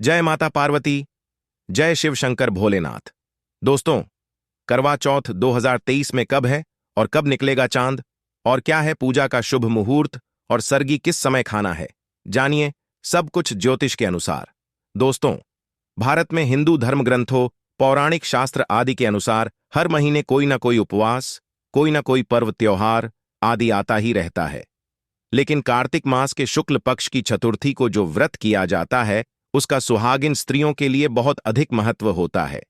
जय माता पार्वती। जय शिव शंकर भोलेनाथ। दोस्तों, करवा चौथ 2023 में कब है और कब निकलेगा चांद, और क्या है पूजा का शुभ मुहूर्त, और सरगी किस समय खाना है, जानिए सब कुछ ज्योतिष के अनुसार। दोस्तों, भारत में हिंदू धर्म ग्रंथों, पौराणिक शास्त्र आदि के अनुसार हर महीने कोई ना कोई उपवास, कोई ना कोई पर्व त्योहार आदि आता ही रहता है। लेकिन कार्तिक मास के शुक्ल पक्ष की चतुर्थी को जो व्रत किया जाता है, उसका सुहागिन स्त्रियों के लिए बहुत अधिक महत्व होता है।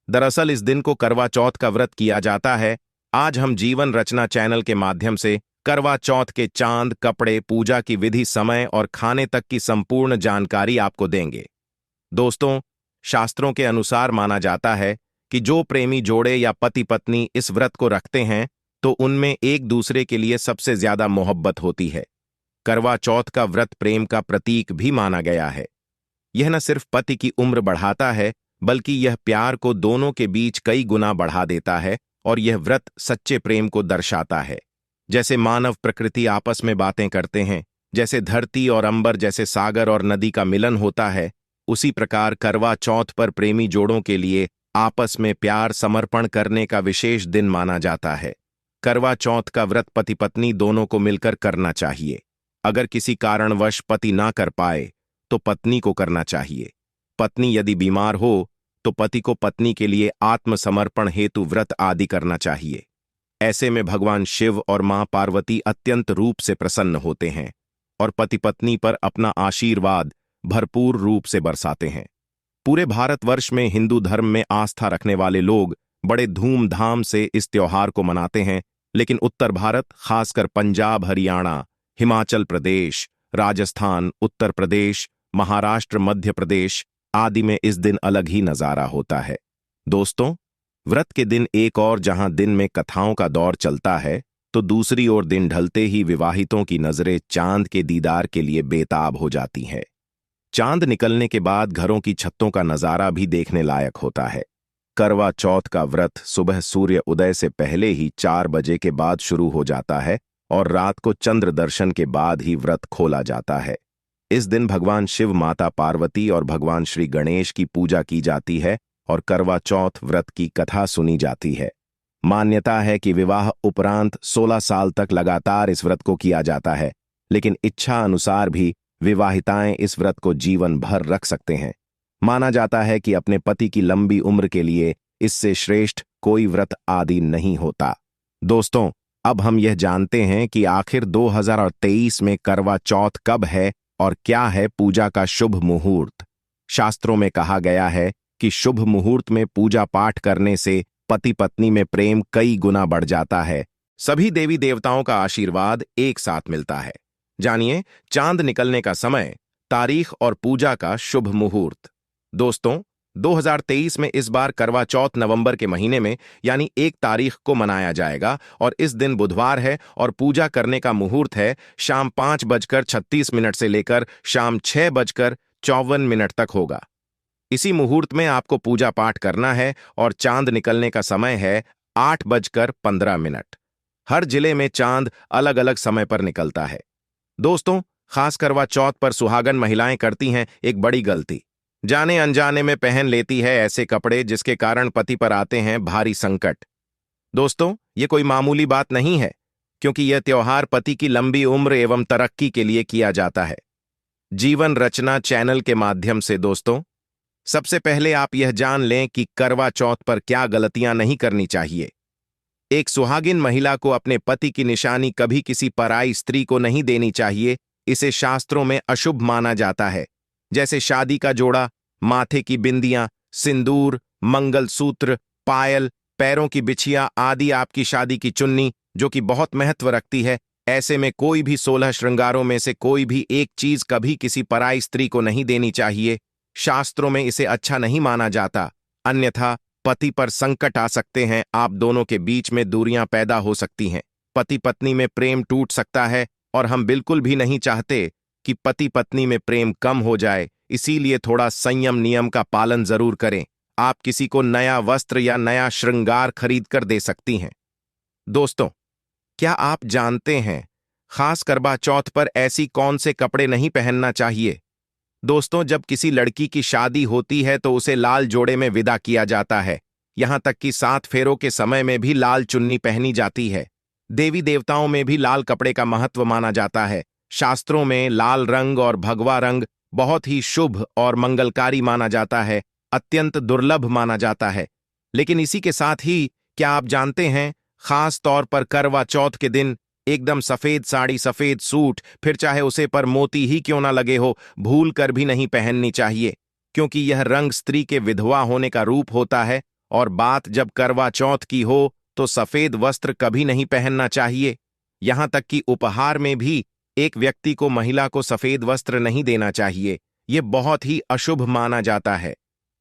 दरअसल इस दिन को करवा चौथ का व्रत किया जाता है। आज हम जीवन रचना चैनल के माध्यम से करवा चौथ के चांद, कपड़े, पूजा की विधि, समय और खाने तक की संपूर्ण जानकारी आपको देंगे। दोस्तों, शास्त्रों के अनुसार माना जाता है कि जो प्रेमी जोड़े या पति पत्नी इस व्रत को रखते हैं, तो उनमें एक दूसरे के लिए सबसे ज्यादा मोहब्बत होती है। करवा चौथ का व्रत प्रेम का प्रतीक भी माना गया है। यह न सिर्फ पति की उम्र बढ़ाता है, बल्कि यह प्यार को दोनों के बीच कई गुना बढ़ा देता है, और यह व्रत सच्चे प्रेम को दर्शाता है। जैसे मानव प्रकृति आपस में बातें करते हैं, जैसे धरती और अंबर, जैसे सागर और नदी का मिलन होता है, उसी प्रकार करवा चौथ पर प्रेमी जोड़ों के लिए आपस में प्यार समर्पण करने का विशेष दिन माना जाता है। करवा चौथ का व्रत पति पत्नी दोनों को मिलकर करना चाहिए। अगर किसी कारणवश पति ना कर पाए तो पत्नी को करना चाहिए। पत्नी यदि बीमार हो तो पति को पत्नी के लिए आत्मसमर्पण हेतु व्रत आदि करना चाहिए। ऐसे में भगवान शिव और मां पार्वती अत्यंत रूप से प्रसन्न होते हैं और पति पत्नी पर अपना आशीर्वाद भरपूर रूप से बरसाते हैं। पूरे भारतवर्ष में हिंदू धर्म में आस्था रखने वाले लोग बड़े धूमधाम से इस त्योहार को मनाते हैं, लेकिन उत्तर भारत, खासकर पंजाब, हरियाणा, हिमाचल प्रदेश, राजस्थान, उत्तर प्रदेश, महाराष्ट्र, मध्य प्रदेश आदि में इस दिन अलग ही नजारा होता है। दोस्तों, व्रत के दिन एक और जहां दिन में कथाओं का दौर चलता है, तो दूसरी ओर दिन ढलते ही विवाहितों की नजरें चांद के दीदार के लिए बेताब हो जाती हैं। चांद निकलने के बाद घरों की छतों का नजारा भी देखने लायक होता है। करवा चौथ का व्रत सुबह सूर्य उदय से पहले ही 4 बजे के बाद शुरू हो जाता है और रात को चंद्र दर्शन के बाद ही व्रत खोला जाता है। इस दिन भगवान शिव, माता पार्वती और भगवान श्री गणेश की पूजा की जाती है और करवा चौथ व्रत की कथा सुनी जाती है। मान्यता है कि विवाह उपरांत 16 साल तक लगातार इस व्रत को किया जाता है, लेकिन इच्छा अनुसार भी विवाहिताएं इस व्रत को जीवन भर रख सकते हैं। माना जाता है कि अपने पति की लंबी उम्र के लिए इससे श्रेष्ठ कोई व्रत आदि नहीं होता। दोस्तों, अब हम यह जानते हैं कि आखिर 2023 में करवा चौथ कब है और क्या है पूजा का शुभ मुहूर्त। शास्त्रों में कहा गया है कि शुभ मुहूर्त में पूजा पाठ करने से पति पत्नी में प्रेम कई गुना बढ़ जाता है। सभी देवी देवताओं का आशीर्वाद एक साथ मिलता है। जानिए चांद निकलने का समय, तारीख और पूजा का शुभ मुहूर्त। दोस्तों, 2023 में इस बार करवा चौथ नवंबर के महीने में यानी 1 तारीख को मनाया जाएगा, और इस दिन बुधवार है और पूजा करने का मुहूर्त है शाम 5:36 से लेकर शाम 6:54 तक होगा। इसी मुहूर्त में आपको पूजा पाठ करना है और चांद निकलने का समय है 8:15। हर जिले में चांद अलग अलग समय पर निकलता है। दोस्तों, खास करवा चौथ पर सुहागन महिलाएं करती हैं एक बड़ी गलती। जाने अनजाने में पहन लेती है ऐसे कपड़े जिसके कारण पति पर आते हैं भारी संकट। दोस्तों, ये कोई मामूली बात नहीं है, क्योंकि यह त्योहार पति की लंबी उम्र एवं तरक्की के लिए किया जाता है। जीवन रचना चैनल के माध्यम से दोस्तों, सबसे पहले आप यह जान लें कि करवा चौथ पर क्या गलतियां नहीं करनी चाहिए। एक सुहागिन महिला को अपने पति की निशानी कभी किसी पराई स्त्री को नहीं देनी चाहिए। इसे शास्त्रों में अशुभ माना जाता है। जैसे शादी का जोड़ा, माथे की बिंदियां, सिंदूर, मंगलसूत्र, पायल, पैरों की बिछिया आदि, आपकी शादी की चुन्नी जो कि बहुत महत्व रखती है। ऐसे में कोई भी 16 श्रृंगारों में से कोई भी एक चीज कभी किसी पराई स्त्री को नहीं देनी चाहिए। शास्त्रों में इसे अच्छा नहीं माना जाता, अन्यथा पति पर संकट आ सकते हैं। आप दोनों के बीच में दूरियां पैदा हो सकती हैं। पति पत्नी में प्रेम टूट सकता है, और हम बिल्कुल भी नहीं चाहते कि पति पत्नी में प्रेम कम हो जाए। इसीलिए थोड़ा संयम नियम का पालन जरूर करें। आप किसी को नया वस्त्र या नया श्रृंगार खरीद कर दे सकती हैं। दोस्तों, क्या आप जानते हैं खास करवा चौथ पर ऐसी कौन से कपड़े नहीं पहनना चाहिए? दोस्तों, जब किसी लड़की की शादी होती है तो उसे लाल जोड़े में विदा किया जाता है। यहां तक कि 7 फेरों के समय में भी लाल चुन्नी पहनी जाती है। देवी देवताओं में भी लाल कपड़े का महत्व माना जाता है। शास्त्रों में लाल रंग और भगवा रंग बहुत ही शुभ और मंगलकारी माना जाता है, अत्यंत दुर्लभ माना जाता है। लेकिन इसी के साथ ही क्या आप जानते हैं, खास तौर पर करवा चौथ के दिन एकदम सफेद साड़ी, सफेद सूट, फिर चाहे उसे पर मोती ही क्यों ना लगे हो, भूल कर भी नहीं पहननी चाहिए, क्योंकि यह रंग स्त्री के विधवा होने का रूप होता है। और बात जब करवा चौथ की हो तो सफेद वस्त्र कभी नहीं पहनना चाहिए। यहां तक कि उपहार में भी एक व्यक्ति को महिला को सफेद वस्त्र नहीं देना चाहिए। यह बहुत ही अशुभ माना जाता है।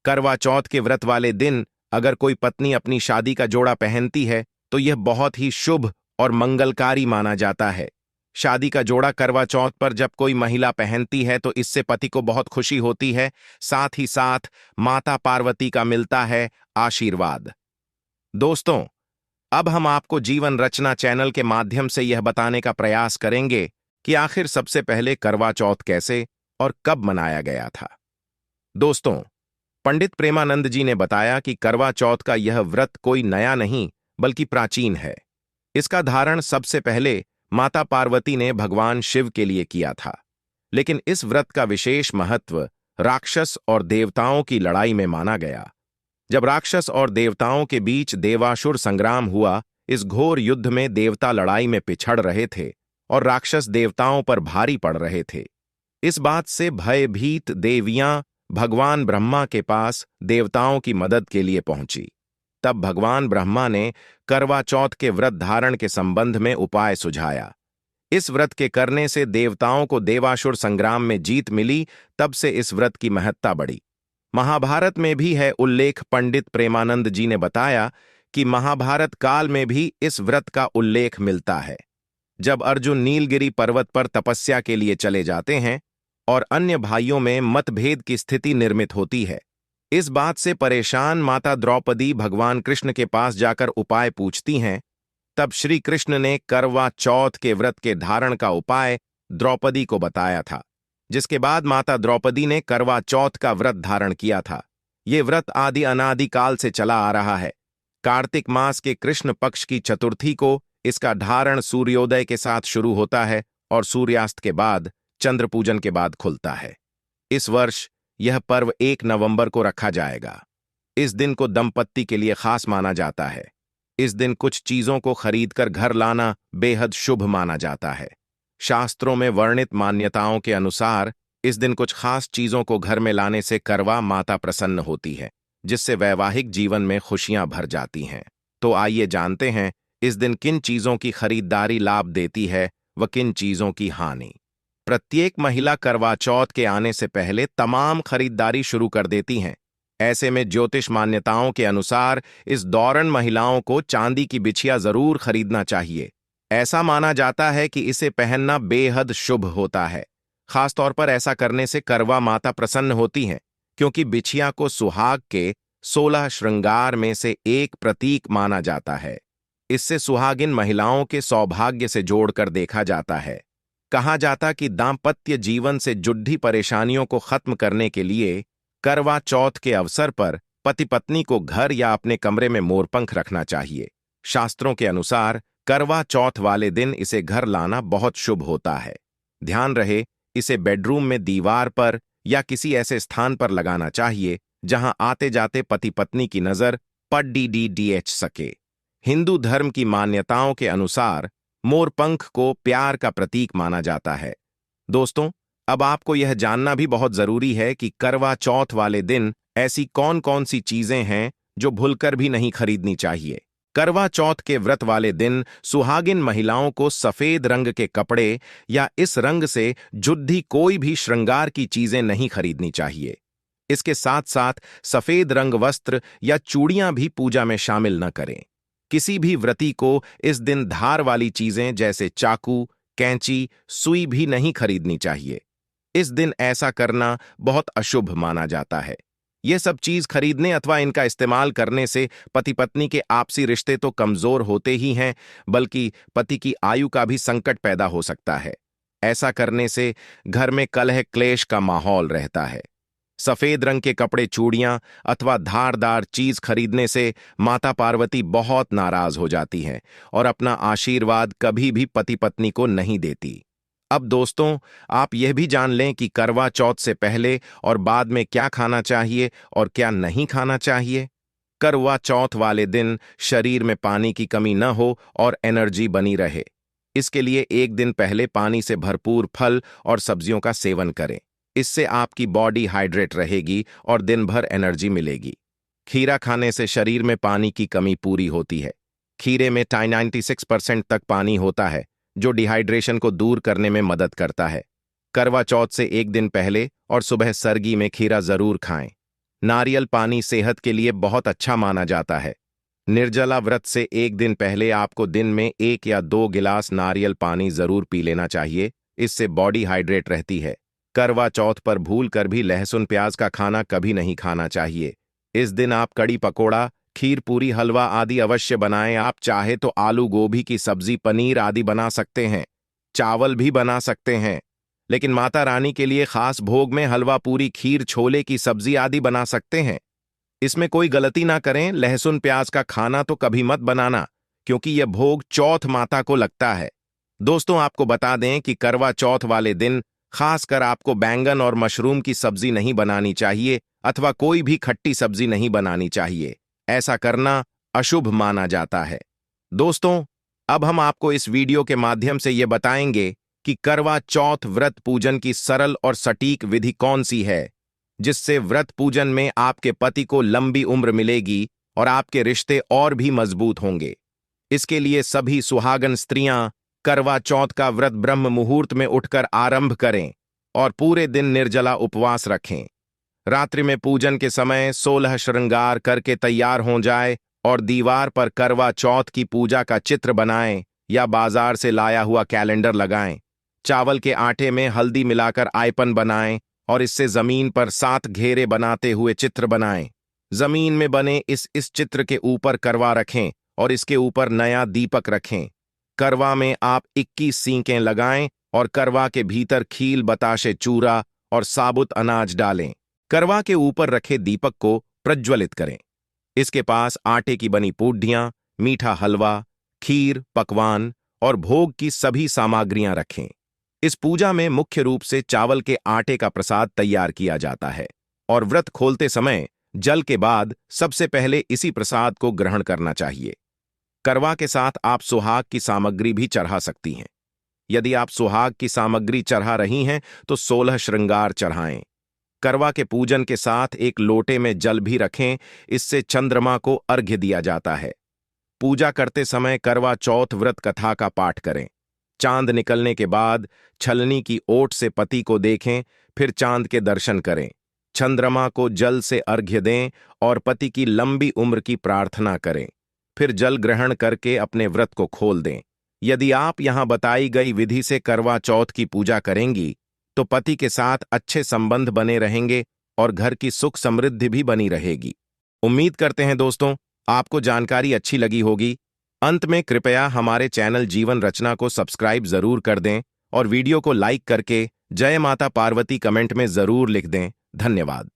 करवा चौथ के व्रत वाले दिन अगर कोई पत्नी अपनी शादी का जोड़ा पहनती है तो यह बहुत ही शुभ और मंगलकारी माना जाता है। शादी का जोड़ा करवा चौथ पर जब कोई महिला पहनती है तो इससे पति को बहुत खुशी होती है, साथ ही साथ माता पार्वती का मिलता है आशीर्वाद। दोस्तों, अब हम आपको जीवन रचना चैनल के माध्यम से यह बताने का प्रयास करेंगे कि आखिर सबसे पहले करवा चौथ कैसे और कब मनाया गया था। दोस्तों, पंडित प्रेमानंद जी ने बताया कि करवा चौथ का यह व्रत कोई नया नहीं बल्कि प्राचीन है। इसका धारण सबसे पहले माता पार्वती ने भगवान शिव के लिए किया था। लेकिन इस व्रत का विशेष महत्व राक्षस और देवताओं की लड़ाई में माना गया। जब राक्षस और देवताओं के बीच देवासुर संग्राम हुआ, इस घोर युद्ध में देवता लड़ाई में पिछड़ रहे थे और राक्षस देवताओं पर भारी पड़ रहे थे। इस बात से भयभीत देवियां भगवान ब्रह्मा के पास देवताओं की मदद के लिए पहुंची। तब भगवान ब्रह्मा ने करवा चौथ के व्रत धारण के संबंध में उपाय सुझाया। इस व्रत के करने से देवताओं को देवासुर संग्राम में जीत मिली। तब से इस व्रत की महत्ता बढ़ी। महाभारत में भी है उल्लेख। पंडित प्रेमानंद जी ने बताया कि महाभारत काल में भी इस व्रत का उल्लेख मिलता है। जब अर्जुन नीलगिरी पर्वत पर तपस्या के लिए चले जाते हैं और अन्य भाइयों में मतभेद की स्थिति निर्मित होती है, इस बात से परेशान माता द्रौपदी भगवान कृष्ण के पास जाकर उपाय पूछती हैं। तब श्री कृष्ण ने करवा चौथ के व्रत के धारण का उपाय द्रौपदी को बताया था, जिसके बाद माता द्रौपदी ने करवा चौथ का व्रत धारण किया था। ये व्रत आदि अनादि काल से चला आ रहा है। कार्तिक मास के कृष्ण पक्ष की चतुर्थी को इसका धारण सूर्योदय के साथ शुरू होता है और सूर्यास्त के बाद, चंद्र पूजन के बाद खुलता है। इस वर्ष यह पर्व 1 नवंबर को रखा जाएगा। इस दिन को दंपत्ति के लिए खास माना जाता है। इस दिन कुछ चीजों को खरीदकर घर लाना बेहद शुभ माना जाता है। शास्त्रों में वर्णित मान्यताओं के अनुसार इस दिन कुछ खास चीजों को घर में लाने से करवा माता प्रसन्न होती है, जिससे वैवाहिक जीवन में खुशियां भर जाती हैं। तो आइए जानते हैं इस दिन किन चीजों की खरीदारी लाभ देती है व किन चीजों की हानि। प्रत्येक महिला करवा चौथ के आने से पहले तमाम खरीदारी शुरू कर देती हैं। ऐसे में ज्योतिष मान्यताओं के अनुसार इस दौरान महिलाओं को चांदी की बिछिया जरूर खरीदना चाहिए। ऐसा माना जाता है कि इसे पहनना बेहद शुभ होता है। खासतौर पर ऐसा करने से करवा माता प्रसन्न होती हैं, क्योंकि बिछिया को सुहाग के 16 श्रृंगार में से एक प्रतीक माना जाता है। इससे सुहागिन महिलाओं के सौभाग्य से जोड़कर देखा जाता है। कहा जाता कि दाम्पत्य जीवन से जुड़ी परेशानियों को खत्म करने के लिए करवा चौथ के अवसर पर पति पत्नी को घर या अपने कमरे में मोरपंख रखना चाहिए। शास्त्रों के अनुसार करवा चौथ वाले दिन इसे घर लाना बहुत शुभ होता है। ध्यान रहे, इसे बेडरूम में दीवार पर या किसी ऐसे स्थान पर लगाना चाहिए जहां आते जाते पति पत्नी की नजर पड़ सके। हिंदू धर्म की मान्यताओं के अनुसार मोरपंख को प्यार का प्रतीक माना जाता है। दोस्तों, अब आपको यह जानना भी बहुत जरूरी है कि करवा चौथ वाले दिन ऐसी कौन कौन सी चीजें हैं जो भूलकर भी नहीं खरीदनी चाहिए। करवा चौथ के व्रत वाले दिन सुहागिन महिलाओं को सफेद रंग के कपड़े या इस रंग से जुड़ी कोई भी श्रृंगार की चीजें नहीं खरीदनी चाहिए। इसके साथ साथ सफेद रंग वस्त्र या चूड़ियां भी पूजा में शामिल न करें। किसी भी व्रती को इस दिन धार वाली चीजें जैसे चाकू, कैंची, सुई भी नहीं खरीदनी चाहिए। इस दिन ऐसा करना बहुत अशुभ माना जाता है। ये सब चीज खरीदने अथवा इनका इस्तेमाल करने से पति पत्नी के आपसी रिश्ते तो कमजोर होते ही हैं, बल्कि पति की आयु का भी संकट पैदा हो सकता है। ऐसा करने से घर में कलह क्लेश का माहौल रहता है। सफेद रंग के कपड़े, चूड़ियां अथवा धारदार चीज खरीदने से माता पार्वती बहुत नाराज हो जाती हैं और अपना आशीर्वाद कभी भी पति पत्नी को नहीं देती। अब दोस्तों, आप यह भी जान लें कि करवा चौथ से पहले और बाद में क्या खाना चाहिए और क्या नहीं खाना चाहिए। करवा चौथ वाले दिन शरीर में पानी की कमी न हो और एनर्जी बनी रहे, इसके लिए एक दिन पहले पानी से भरपूर फल और सब्जियों का सेवन करें। इससे आपकी बॉडी हाइड्रेट रहेगी और दिन भर एनर्जी मिलेगी। खीरा खाने से शरीर में पानी की कमी पूरी होती है। खीरे में 96% तक पानी होता है, जो डिहाइड्रेशन को दूर करने में मदद करता है। करवा चौथ से एक दिन पहले और सुबह सरगी में खीरा जरूर खाएं। नारियल पानी सेहत के लिए बहुत अच्छा माना जाता है। निर्जला व्रत से एक दिन पहले आपको दिन में 1 या 2 गिलास नारियल पानी जरूर पी लेना चाहिए। इससे बॉडी हाइड्रेट रहती है। करवा चौथ पर भूल कर भी लहसुन प्याज का खाना कभी नहीं खाना चाहिए। इस दिन आप कड़ी पकोड़ा, खीर पूरी, हलवा आदि अवश्य बनाएं। आप चाहे तो आलू गोभी की सब्जी, पनीर आदि बना सकते हैं। चावल भी बना सकते हैं, लेकिन माता रानी के लिए खास भोग में हलवा पूरी, खीर, छोले की सब्जी आदि बना सकते हैं। इसमें कोई गलती ना करें। लहसुन प्याज का खाना तो कभी मत बनाना, क्योंकि यह भोग चौथ माता को लगता है। दोस्तों, आपको बता दें कि करवा चौथ वाले दिन खासकर आपको बैंगन और मशरूम की सब्जी नहीं बनानी चाहिए अथवा कोई भी खट्टी सब्जी नहीं बनानी चाहिए। ऐसा करना अशुभ माना जाता है। दोस्तों, अब हम आपको इस वीडियो के माध्यम से यह बताएंगे कि करवा चौथ व्रत पूजन की सरल और सटीक विधि कौन सी है, जिससे व्रत पूजन में आपके पति को लंबी उम्र मिलेगी और आपके रिश्ते और भी मजबूत होंगे। इसके लिए सभी सुहागन स्त्रियां करवा चौथ का व्रत ब्रह्म मुहूर्त में उठकर आरंभ करें और पूरे दिन निर्जला उपवास रखें। रात्रि में पूजन के समय 16 श्रृंगार करके तैयार हो जाए और दीवार पर करवा चौथ की पूजा का चित्र बनाएं या बाजार से लाया हुआ कैलेंडर लगाएं। चावल के आटे में हल्दी मिलाकर आयपन बनाएं और इससे जमीन पर 7 घेरे बनाते हुए चित्र बनाएं। जमीन में बने इस चित्र के ऊपर करवा रखें और इसके ऊपर नया दीपक रखें। करवा में आप 21 सींकें लगाएं और करवा के भीतर खील, बताशे, चूरा और साबुत अनाज डालें। करवा के ऊपर रखे दीपक को प्रज्वलित करें। इसके पास आटे की बनी पूड़ियां, मीठा हलवा, खीर, पकवान और भोग की सभी सामग्रियां रखें। इस पूजा में मुख्य रूप से चावल के आटे का प्रसाद तैयार किया जाता है और व्रत खोलते समय जल के बाद सबसे पहले इसी प्रसाद को ग्रहण करना चाहिए। करवा के साथ आप सुहाग की सामग्री भी चढ़ा सकती हैं। यदि आप सुहाग की सामग्री चढ़ा रही हैं तो 16 श्रृंगार चढ़ाएं। करवा के पूजन के साथ एक लोटे में जल भी रखें, इससे चंद्रमा को अर्घ्य दिया जाता है। पूजा करते समय करवा चौथ व्रत कथा का पाठ करें। चांद निकलने के बाद छलनी की ओट से पति को देखें, फिर चांद के दर्शन करें। चंद्रमा को जल से अर्घ्य दें और पति की लंबी उम्र की प्रार्थना करें। फिर जल ग्रहण करके अपने व्रत को खोल दें। यदि आप यहां बताई गई विधि से करवा चौथ की पूजा करेंगी तो पति के साथ अच्छे संबंध बने रहेंगे और घर की सुख समृद्धि भी बनी रहेगी। उम्मीद करते हैं दोस्तों, आपको जानकारी अच्छी लगी होगी। अंत में कृपया हमारे चैनल जीवन रचना को सब्सक्राइब जरूर कर दें और वीडियो को लाइक करके जय माता पार्वती कमेंट में जरूर लिख दें। धन्यवाद।